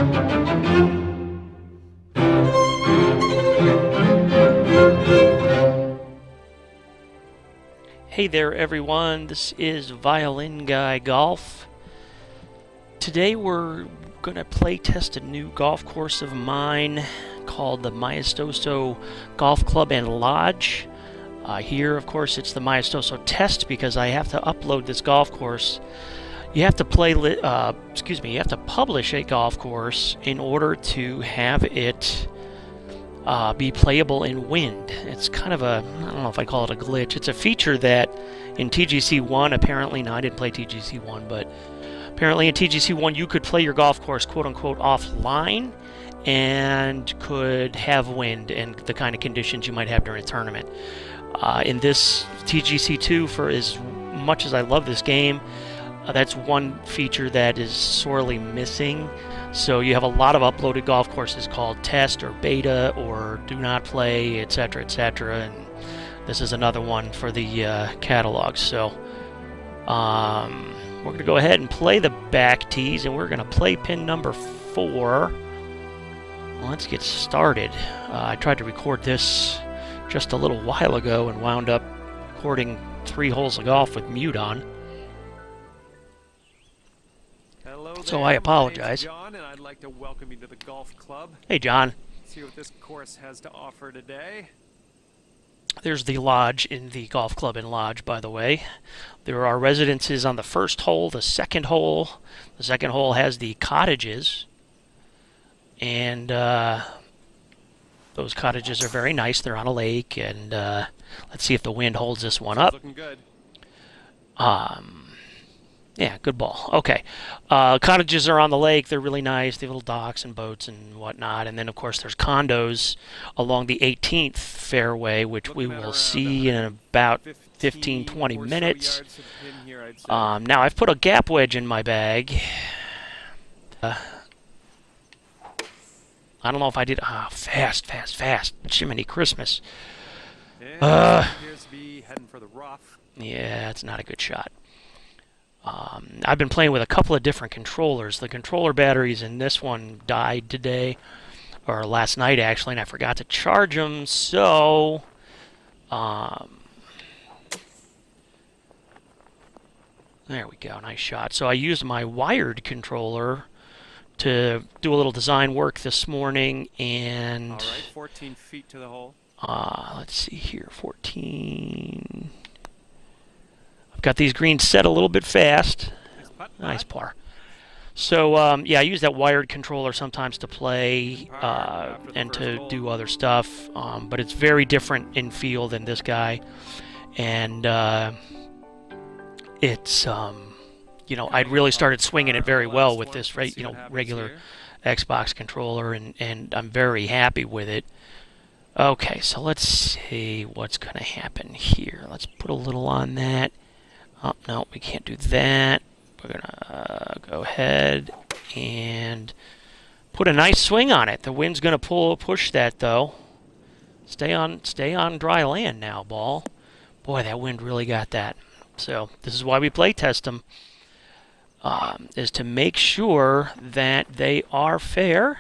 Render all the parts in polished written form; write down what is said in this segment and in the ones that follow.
Hey there everyone, this is Violin Guy Golf. Today we're going to play test a new golf course of mine called the Maestoso Golf Club and Lodge. Here, of course, it's the Maestoso test because I have to upload this golf course. You have to you have to publish a golf course in order to have it be playable in wind. It's kind of a, I don't know if I call it a glitch. It's a feature that in TGC1, apparently, no, I didn't play TGC1, but apparently in TGC1 you could play your golf course quote-unquote offline and could have wind and the kind of conditions you might have during a tournament. In this TGC2, for as much as I love this game, that's one feature that is sorely missing. So you have a lot of uploaded golf courses called test or beta or do not play, etc., etc., and this is another one for the catalog. So we're going to go ahead and play the back tees, and we're going to play pin number 4. Let's get started. I tried to record this just a little while ago and wound up recording 3 holes of golf with mute on. So I apologize. John, and I'd like to welcome you to the golf club. Hey, John. See what this course has to offer today. There's the lodge in the golf club and lodge, by the way. There are residences on the first hole, the second hole. The second hole has the cottages. And those cottages are very nice. They're on a lake. And let's see if the wind holds this one up. Looking good. Yeah, good ball. Okay. Cottages are on the lake. They're really nice. They have little docks and boats and whatnot. And then, of course, there's condos along the 18th fairway, which we will see in about 15, 20 minutes. Now, I've put a gap wedge in my bag. I don't know if I did. Fast. Jiminy Christmas. Appears to be heading for the rough. Yeah, it's not a good shot. I've been playing with a couple of different controllers. The controller batteries in this one died today, or last night actually, and I forgot to charge them, so there we go, nice shot. So I used my wired controller to do a little design work this morning, and... Alright, 14 feet to the hole. Let's see here, 14... Got these greens set a little bit fast. Nice par. So, yeah, I use that wired controller sometimes to play and to do other stuff. But it's very different in feel than this guy. And it's, you know, I'd really started swinging it very well with this, regular Xbox controller. And I'm very happy with it. Okay, so let's see what's going to happen here. Let's put a little on that. Oh, no, we can't do that. We're going to go ahead and put a nice swing on it. The wind's going to push that, though. Stay on dry land now, ball. Boy, that wind really got that. So this is why we play test them, is to make sure that they are fair.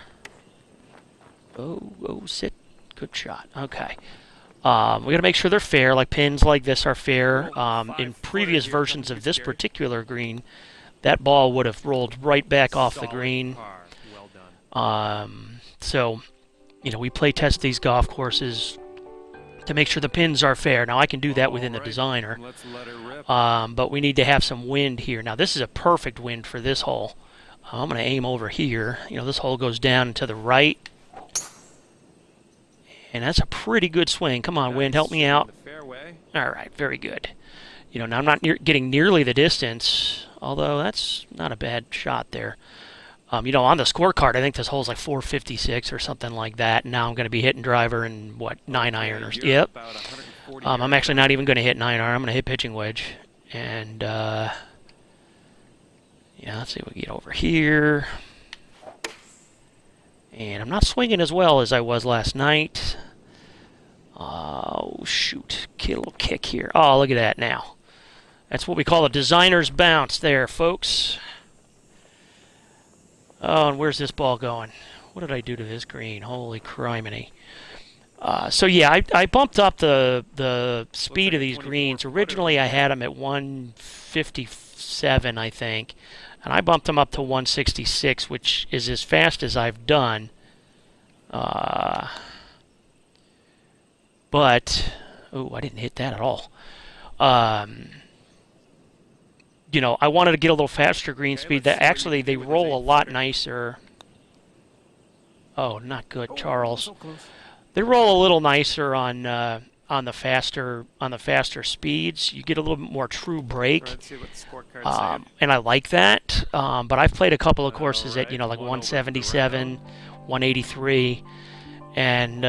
Oh, sit. Good shot. Okay. We got to make sure they're fair, like pins like this are fair. In previous versions of this particular green, that ball would have rolled right back off the green. So, you know, we play test these golf courses to make sure the pins are fair. Now, I can do that within the designer, but we need to have some wind here. Now, this is a perfect wind for this hole. I'm going to aim over here. You know, this hole goes down to the right. And that's a pretty good swing. Come on, wind, help me out. All right, very good. You know, now I'm not getting nearly the distance, although that's not a bad shot there. You know, on the scorecard, I think this hole's like 456 or something like that. And now I'm going to be hitting driver and, 9-iron or... Yep. I'm actually not even going to hit 9-iron. I'm going to hit pitching wedge. And, yeah, let's see if we get over here. And I'm not swinging as well as I was last night. Oh, shoot. Get a little kick here. Oh, look at that now. That's what we call a designer's bounce there, folks. Oh, and where's this ball going? What did I do to this green? Holy criminy. So yeah, I bumped up the speed of these greens. Originally, I had them at 157, I think, and I bumped them up to 166, which is as fast as I've done. But oh, I didn't hit that at all. You know, I wanted to get a little faster green speed. That actually they roll a lot nicer. Oh, not good, Charles. So close. They roll a little nicer on the faster speeds. You get a little bit more true break, Let's see what the scorecard's saying. and I like that. But I've played a couple of courses at like 177, 183, and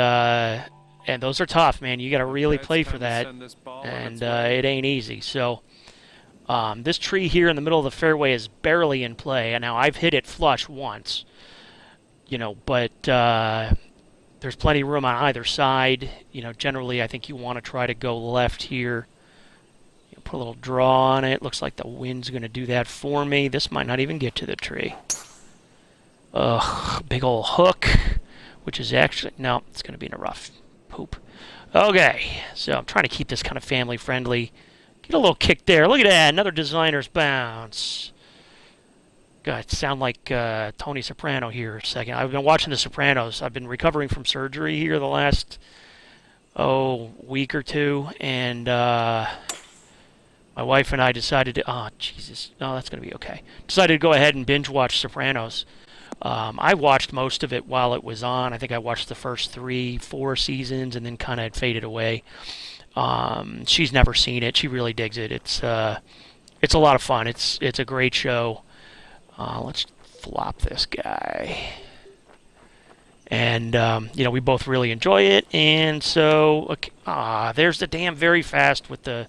those are tough, man. You got to really play for that, and it ain't easy. So this tree here in the middle of the fairway is barely in play, and now I've hit it flush once, you know, but there's plenty of room on either side. You know, generally I think you want to try to go left here. You put a little draw on it. Looks like the wind's going to do that for me. This might not even get to the tree. Ugh, big old hook, which is actually, no, it's going to be in a rough. Poop. Okay, so I'm trying to keep this kind of family friendly. Get a little kick there. Look at that, another designer's bounce. God, sound like Tony Soprano here a second. I've been watching The Sopranos. I've been recovering from surgery here the last, week or two, and my wife and I decided to, oh, Jesus, no, that's going to be okay. Decided to go ahead and binge watch Sopranos. I watched most of it while it was on. I think I watched the first 3-4 seasons and then kind of faded away. She's never seen it. She really digs it. It's a lot of fun. It's a great show. Let's flop this guy. And, you know, we both really enjoy it. And so, okay, there's the damn very fast with the,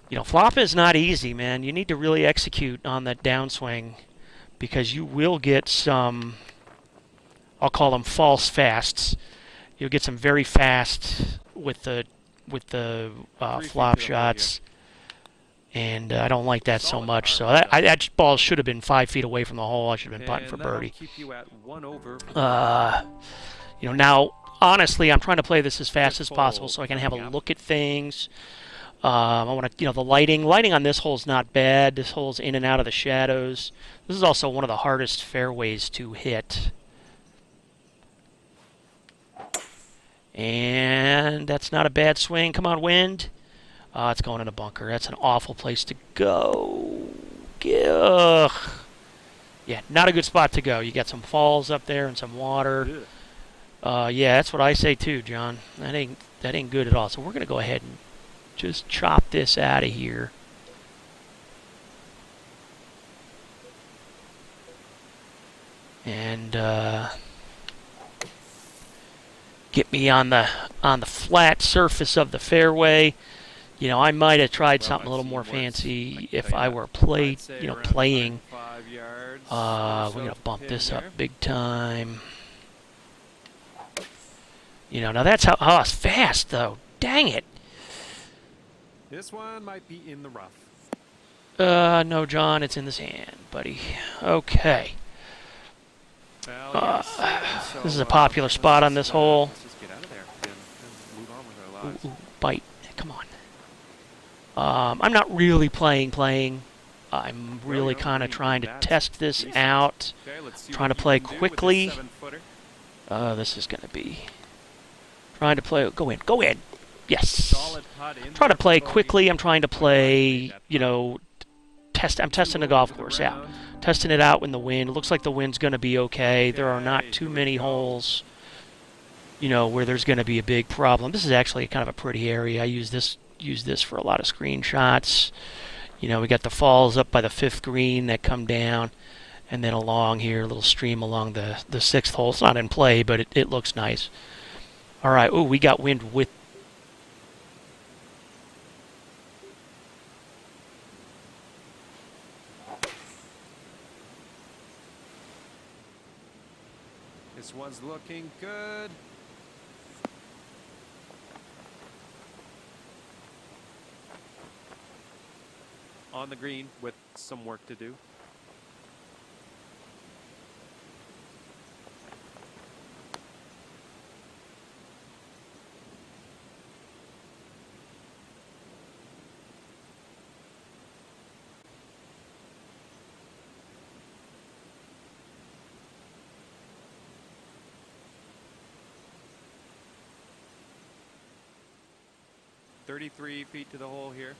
you know, flop is not easy, man. You need to really execute on that downswing because you will get some, I'll call them false fasts. You'll get some very fast with the flop shots. And I don't like that so much. So that ball should have been 5 feet away from the hole. I should have been putting for birdie. Keep you at 1 over. You know, now, honestly, I'm trying to play this as fast as possible so I can have a look at things. I want to, you know, the lighting. Lighting on this hole is not bad. This hole's in and out of the shadows. This is also one of the hardest fairways to hit. And that's not a bad swing. Come on, wind. It's going in a bunker. That's an awful place to go. Ugh. Yeah, not a good spot to go. You got some falls up there and some water. Yeah, that's what I say too, John. That ain't good at all. So we're gonna go ahead and just chop this out of here. And get me on the flat surface of the fairway. You know, I might have tried something a little more fancy if I were playing. We're gonna bump this up big time. You know, now that's how. Oh, it's fast though. Dang it. This one might be in the rough. No, John, it's in the sand, buddy. Okay. This is a popular spot on this hole. Let's just get out of there and move on with our lives. Ooh, bite. Come on. I'm not really playing. I'm really kind of trying to test this out. Trying to play quickly. This is going to be... Trying to play... Go in. Yes. Trying to play quickly. I'm trying to play, you know... I'm testing the golf course out. Testing it out in the wind. It looks like the wind's going to be okay. There are not too many holes, you know, where there's going to be a big problem. This is actually kind of a pretty area. I use this for a lot of screenshots. You know, we got the falls up by the 5th green that come down, and then along here, a little stream along the 6th hole. It's not in play, but it looks nice. All right. Oh, we got wind with. This one's looking good. On the green with some work to do. 33 feet to the hole here.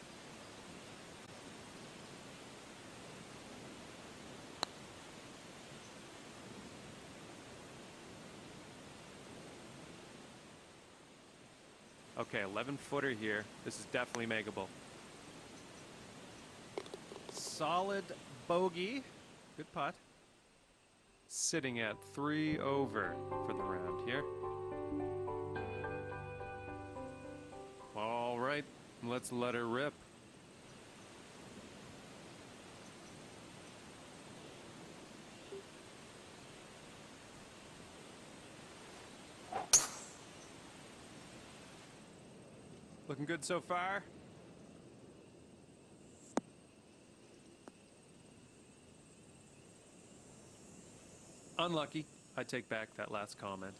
Okay, 11-footer here. This is definitely makeable. Solid bogey. Good putt. Sitting at 3 over for the round here. All right, let's let her rip. Looking good so far. Unlucky. I take back that last comment.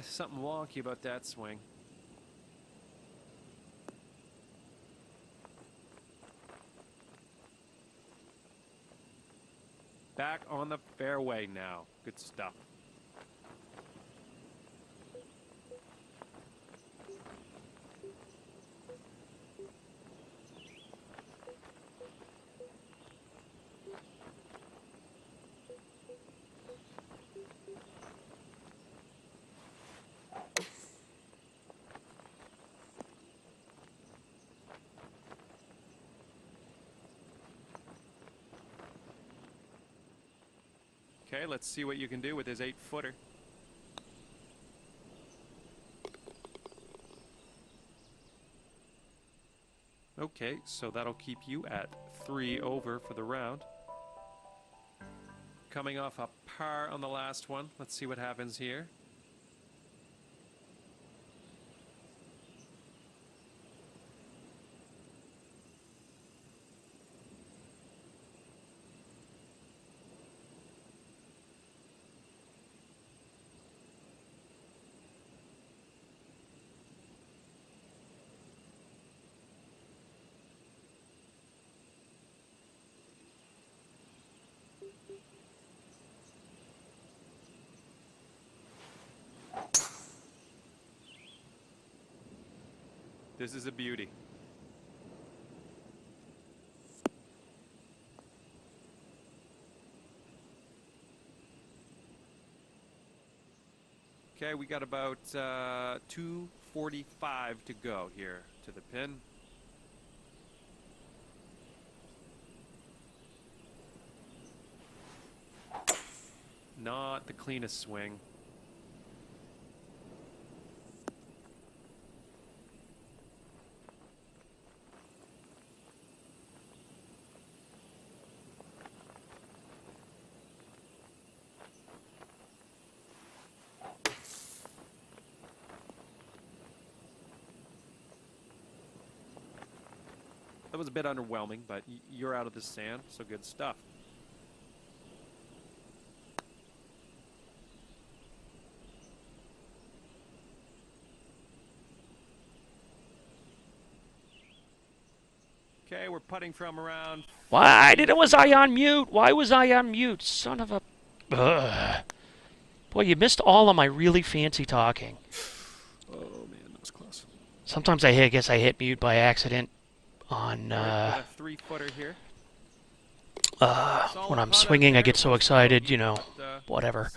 Something wonky about that swing. Back on the fairway now. Good stuff. Okay, let's see what you can do with his 8-footer. Okay, so that'll keep you at 3 over for the round. Coming off a par on the last one. Let's see what happens here. This is a beauty. Okay, we got about 245 to go here to the pin. Not the cleanest swing. That was a bit underwhelming, but you're out of the sand, so good stuff. Okay, we're putting from around... Was I on mute? Why was I on mute? Son of a... Ugh. Boy, you missed all of my really fancy talking. Oh, man, that was close. Sometimes I guess I hit mute by accident on... a 3-footer here. when I'm swinging, I get so excited, you know, whatever.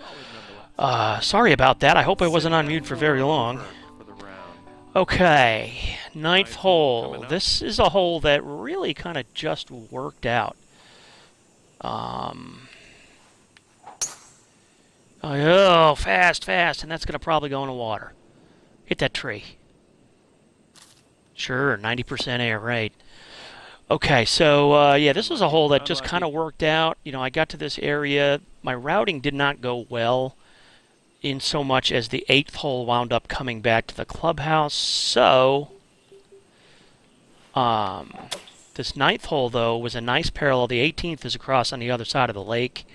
Sorry about that. I hope I wasn't on mute for very long. Okay, 9th hole. This is a hole that really kind of just worked out. Oh, fast, and that's going to probably go in the water. Hit that tree. Sure, 90% air, right. Okay, so, yeah, this was a hole that just kind of worked out. You know, I got to this area. My routing did not go well in so much as the 8th hole wound up coming back to the clubhouse. So, this 9th hole, though, was a nice parallel. The 18th is across on the other side of the lake.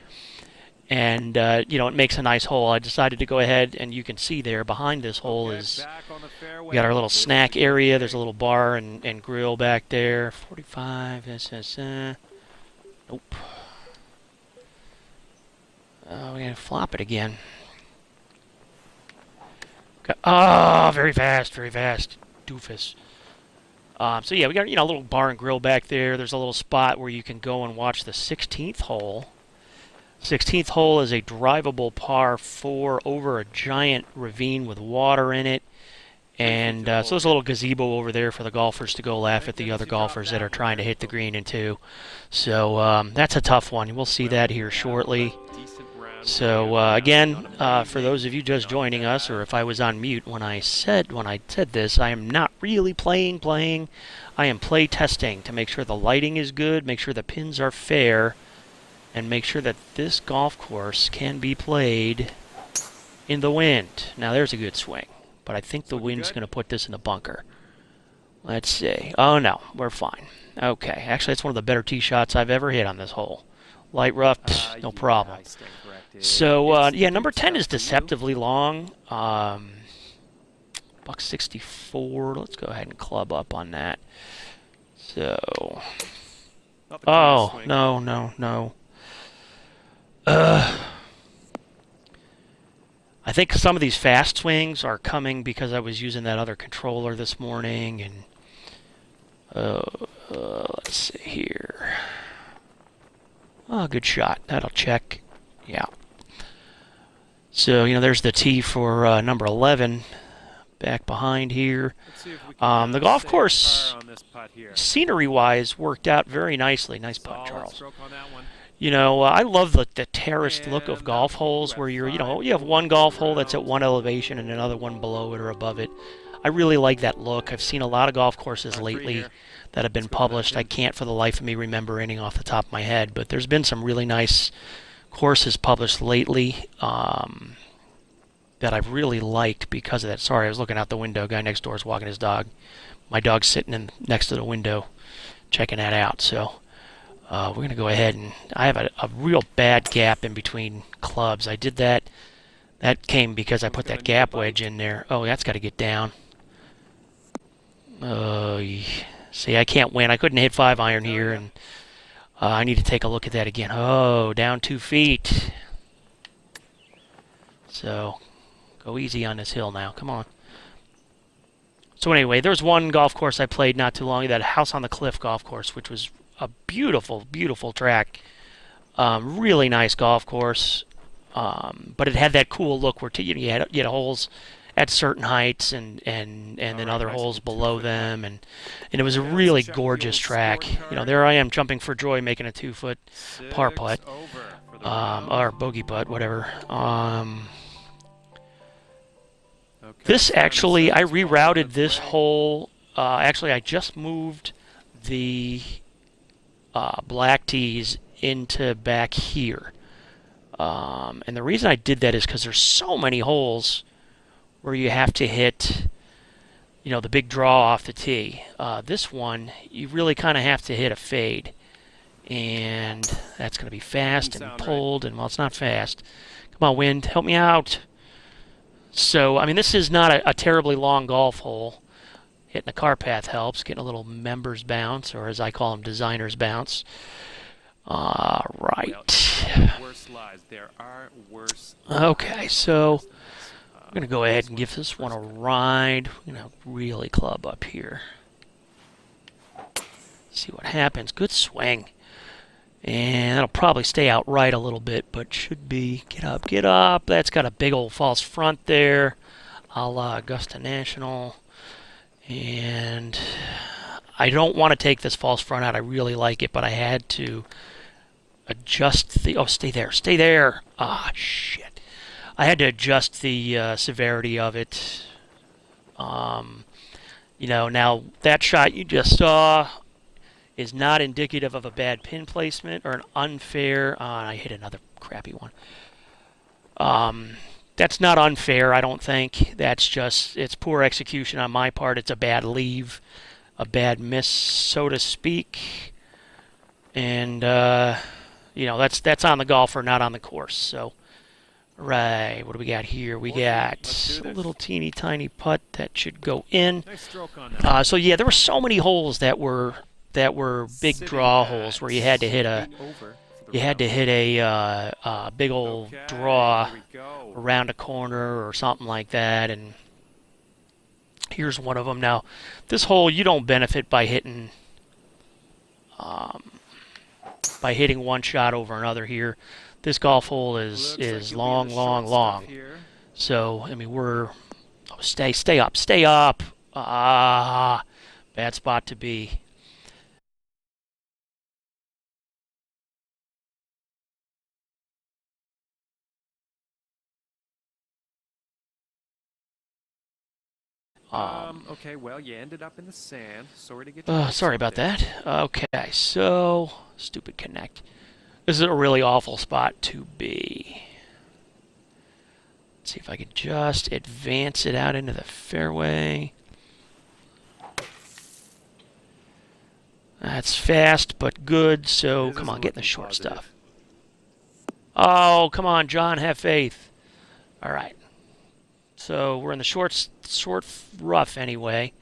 And, you know, it makes a nice hole. I decided to go ahead, and you can see there behind this hole is, we got our little snack area. There's a little bar and grill back there. 45, nope. Oh, we're gonna flop it again. Oh, very fast, doofus. So yeah, we got a little bar and grill back there. There's a little spot where you can go and watch the 16th hole. 16th hole is a drivable par 4 over a giant ravine with water in it. And so there's a little gazebo over there for the golfers to go laugh at the other golfers that are trying to hit the green in two. So that's a tough one. We'll see that here shortly. So again, for those of you just joining us, or if I was on mute when I said this, I am not really playing. I am play testing to make sure the lighting is good, make sure the pins are fair, and make sure that this golf course can be played in the wind. Now there's a good swing. But I think the wind's going to put this in the bunker. Let's see. Oh, no. We're fine. Okay. Actually, it's one of the better tee shots I've ever hit on this hole. Light rough, no problem. So, yeah, number 10 is deceptively long. Buck 64. Let's go ahead and club up on that. So. Oh, no. I think some of these fast swings are coming because I was using that other controller this morning, and let's see here. Oh, good shot. That'll check. Yeah. So, there's the tee for number 11 back behind here. The golf course, scenery-wise, worked out very nicely. Nice putt, Charles. I love the terraced look of golf holes where you have one golf hole that's at one elevation and another one below it or above it. I really like that look. I've seen a lot of golf courses lately that have been published. I can't for the life of me remember any off the top of my head, but there's been some really nice courses published lately that I've really liked because of that. Sorry, I was looking out the window. Guy next door is walking his dog. My dog's sitting next to the window checking that out, so... we're going to go ahead and... I have a real bad gap in between clubs. I did that. That came because I put that gap wedge in there. Oh, that's got to get down. See, I can't win. I couldn't hit 5-iron here, and I need to take a look at that again. Oh, down 2 feet. So, go easy on this hill now. Come on. So anyway, there was one golf course I played not too long ago, that House on the Cliff golf course, which was a beautiful, beautiful track. Really nice golf course. But it had that cool look where you had holes at certain heights and then other holes below them. And it was a really gorgeous track. There I am jumping for joy, making a 2-foot par putt. Or bogey putt, whatever. This actually, I rerouted this hole. Actually, I just moved the... black tees into back here. And the reason I did that is because there's so many holes where you have to hit, the big draw off the tee. This one, you really kind of have to hit a fade. And that's going to be fast and pulled, and, well, it's not fast. Come on, wind, help me out. So, I mean, this is not a terribly long golf hole. Hitting a car path helps. Getting a little members bounce, or as I call them, designers bounce. Right. Okay, so I'm going to go ahead and give this one a ride. I'm going to really club up here. See what happens. Good swing. And that'll probably stay out right a little bit, but should be. Get up, get up. That's got a big old false front there, a la Augusta National. And I don't want to take this false front out. I really like it, but I had to adjust the... Oh, stay there. Stay there. Ah, shit. I had to adjust the severity of it. Now that shot you just saw is not indicative of a bad pin placement or an unfair... I hit another crappy one. That's not unfair, I don't think. That's just, it's poor execution on my part. It's a bad leave, a bad miss, so to speak. And, that's on the golfer, not on the course. So, right, what do we got here? We got a little teeny tiny putt that should go in. Nice stroke on that. So, yeah, there were so many holes that were big draw holes where you had to hit you had to hit a big old draw Here we go. around a corner or something like that, and here's one of them. Now, this hole you don't benefit by hitting one shot over another here. This golf hole is long, long, long. So I mean stay up. Ah, bad spot to be. Okay, well, you ended up in the sand. Sorry to get you. Sorry about that. Okay, so stupid connect. This is a really awful spot to be. Let's see if I can just advance it out into the fairway. That's fast but good, so come on, get in the short stuff. Oh, come on, John, have faith. All right. So we're in the short rough anyway.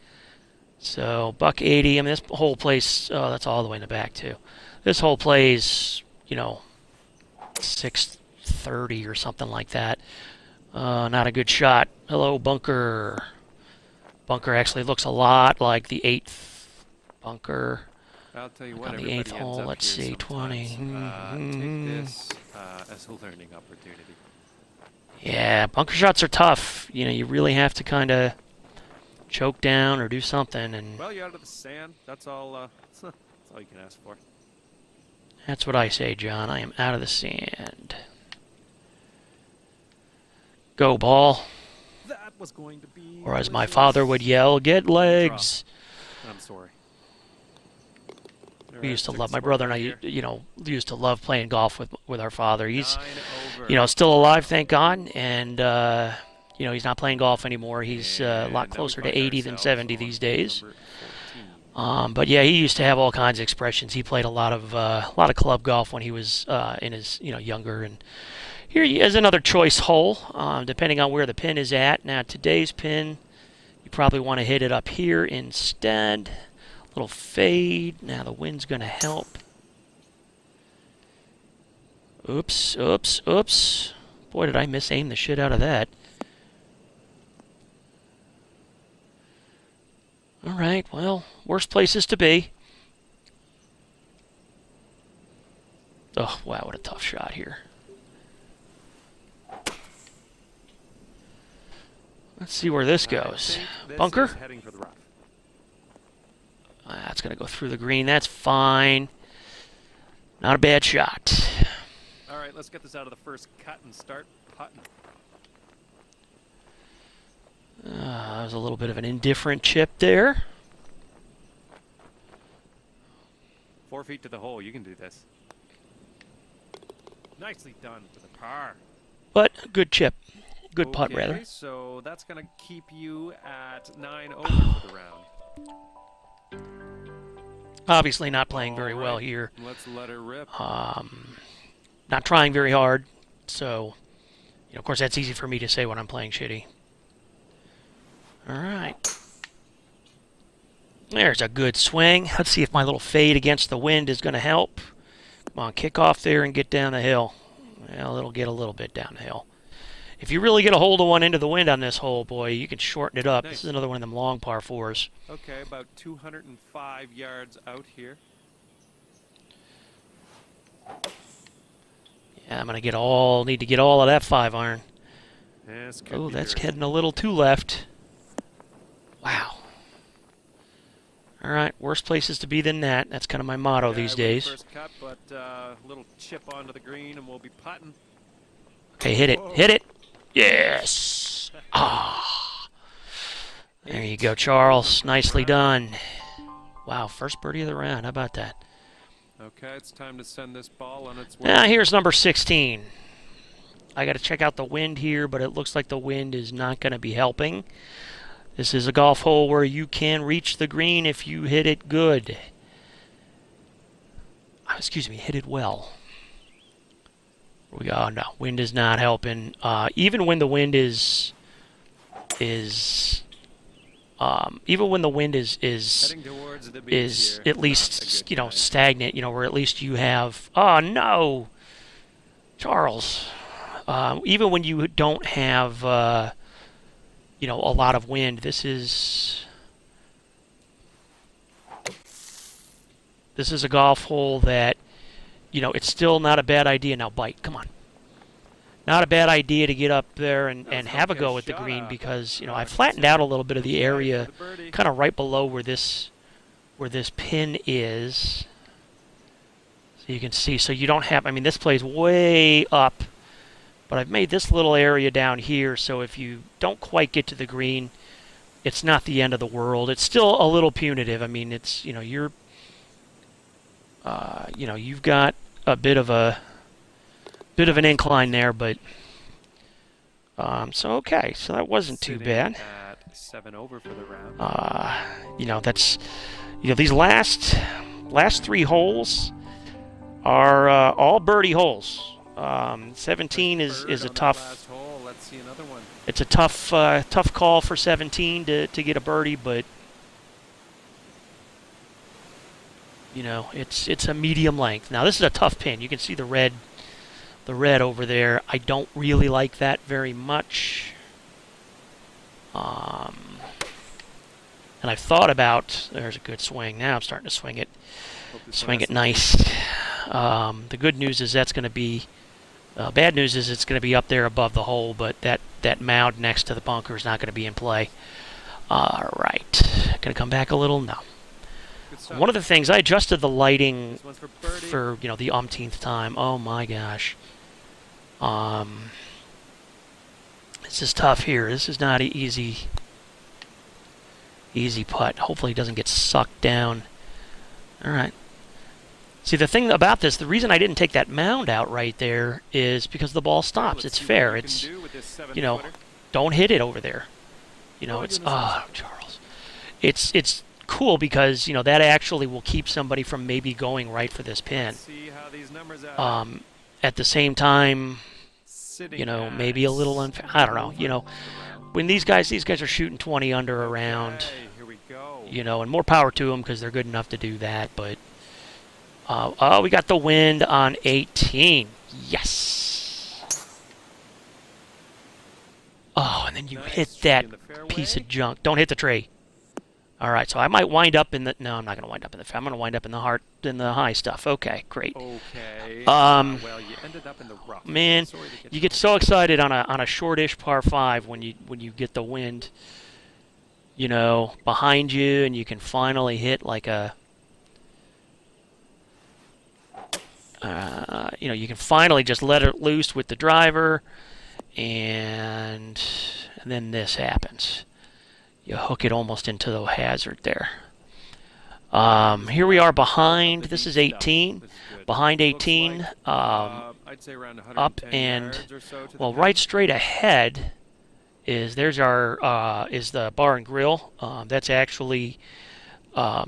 So buck 80. I mean, this whole place, oh, that's all the way in the back too. This whole plays, 630 or something like that. Not a good shot. Hello, bunker. Bunker actually looks a lot like the 8th bunker. I'll tell you what, on the 8th hole. Let's see, 20. Take this as a learning opportunity. Yeah, bunker shots are tough. You really have to kind of choke down or do something. And well, you're out of the sand. That's all. That's all you can ask for. That's what I say, John. I am out of the sand. Go, ball. That was going to be. Or as my father would yell, get legs. I'm sorry. We used to love, my brother and I, used to love playing golf with our father. He's, still alive, thank God, and, he's not playing golf anymore. He's a lot closer to 80 than 70 these days. But yeah, he used to have all kinds of expressions. He played a lot of club golf when he was in his, younger. And here is another choice hole, depending on where the pin is at. Now, today's pin, you probably want to hit it up here instead. Little fade. Now the wind's going to help. Oops, oops, oops. Boy, did I misaim the shit out of that. All right, well, worst places to be. Oh, wow, what a tough shot here. Let's see where this goes. Bunker? Heading for the rough. That's going to go through the green. That's fine. Not a bad shot. All right, let's get this out of the first cut and start putting. That was a little bit of an indifferent chip there. 4 feet to the hole. You can do this. Nicely done for the par. But good chip. Good putt, rather. So that's going to keep you at 9 over for the round. Obviously not playing very well here. Let's let her rip. Not trying very hard. So, of course, that's easy for me to say when I'm playing shitty. All right. There's a good swing. Let's see if my little fade against the wind is going to help. Come on, kick off there and get down the hill. Well, it'll get a little bit down the hill. If you really get a hold of one into the wind on this hole, boy, you can shorten it up. Nice. This is another one of them long par 4s. Okay, about 205 yards out here. Yeah, I'm going to need to get all of that 5-iron. Yes, oh, that's heading a little too left. Wow. All right, worse places to be than that. That's kind of my motto these days. First cut, but little chip onto the green, and we'll be putting. Okay, hit it. Whoa. Hit it. Yes. Ah. There you go, Charles. Nicely done. Wow, first birdie of the round. How about that? Okay, it's time to send this ball on its way. Now, here's number 16. I got to check out the wind here, but it looks like the wind is not going to be helping. This is a golf hole where you can reach the green if you hit it good. Excuse me, hit it well. We go. No, wind is not helping. Even when the wind is even when the wind is Heading towards the beach here. at least stagnant, where at least you have. Oh no, Charles. Even when you don't have a lot of wind, this is a golf hole that it's still not a bad idea. Now bite, come on. Not a bad idea to get up there and have a go at the green, because I flattened out a little bit of the area kind of right below where this pin is, so you can see. So you don't have, I mean, this plays way up, but I've made this little area down here, so if you don't quite get to the green, it's not the end of the world. It's still a little punitive. I mean, it's you've got a bit of an incline there, but so okay, so that wasn't too bad. At 7 over for the round. That's these last 3 holes are all birdie holes. 17 is a tough. Let's see another one. It's a tough call for 17 to get a birdie, but it's a medium length. Now this is a tough pin. You can see the red over there. I don't really like that very much. And I've thought about, there's a good swing. Now I'm starting to swing it nice. The good news is that's going to be, bad news is it's going to be up there above the hole, but that mound next to the bunker is not going to be in play. All right. Going to come back a little? No. One of the things, I adjusted the lighting for the umpteenth time. Oh my gosh. This is tough here. This is not an easy putt. Hopefully it doesn't get sucked down. All right. See, the thing about this, the reason I didn't take that mound out right there is because the ball stops. It's fair. It's, don't hit it over there. It's, Charles. It's cool because, that actually will keep somebody from maybe going right for this pin. At the same time, maybe a little unfair. I don't know. When these guys are shooting 20 under around, and more power to them because they're good enough to do that. But oh, we got the wind on 18. Yes. Oh, and then you hit that piece of junk. Don't hit the tree. All right, so I might wind up in the. No, I'm not going to wind up in the. I'm going to wind up in the high stuff. Okay, great. Okay. Well, you ended up in the rough. Man, you get so excited on a shortish par 5 when you get the wind, behind you, and you can finally hit like a. You can finally just let it loose with the driver, and then this happens. You hook it almost into the hazard there. Here we are behind. This is 18. Behind 18. I'd say around up and well, right straight ahead is is the bar and grill. That's actually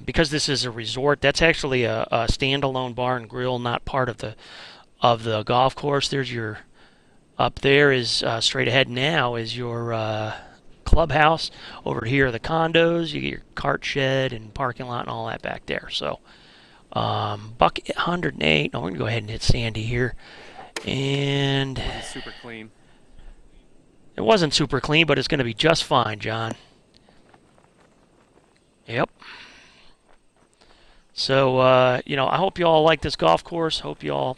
because this is a resort. That's actually a standalone bar and grill, not part of the golf course. There's your up there is straight ahead now is your clubhouse. Over here are the condos. You get your cart shed and parking lot and all that back there. So buck 108. No, we're gonna go ahead and hit Sandy here. And super clean. It wasn't super clean, but it's gonna be just fine, John. Yep. So I hope you all like this golf course. Hope you all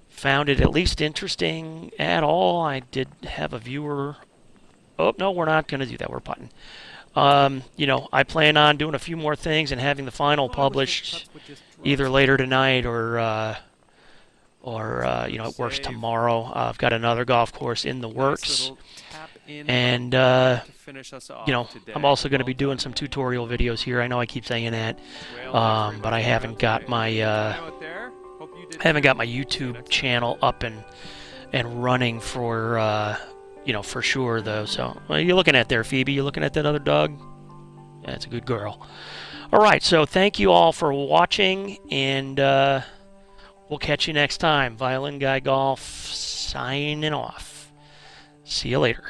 found it at least interesting at all. I did have a viewer. Oh, no, we're not going to do that. We're putting. I plan on doing a few more things and having the final published either later tonight or at worst tomorrow. I've got another golf course in the works. And, I'm also going to be doing some tutorial videos here. I know I keep saying that, but I haven't got my YouTube channel up and running for for sure, though. So, what are you looking at there, Phoebe? You looking at that other dog? Yeah, it's a good girl. All right, so thank you all for watching, and we'll catch you next time. Violin Guy Golf signing off. See you later.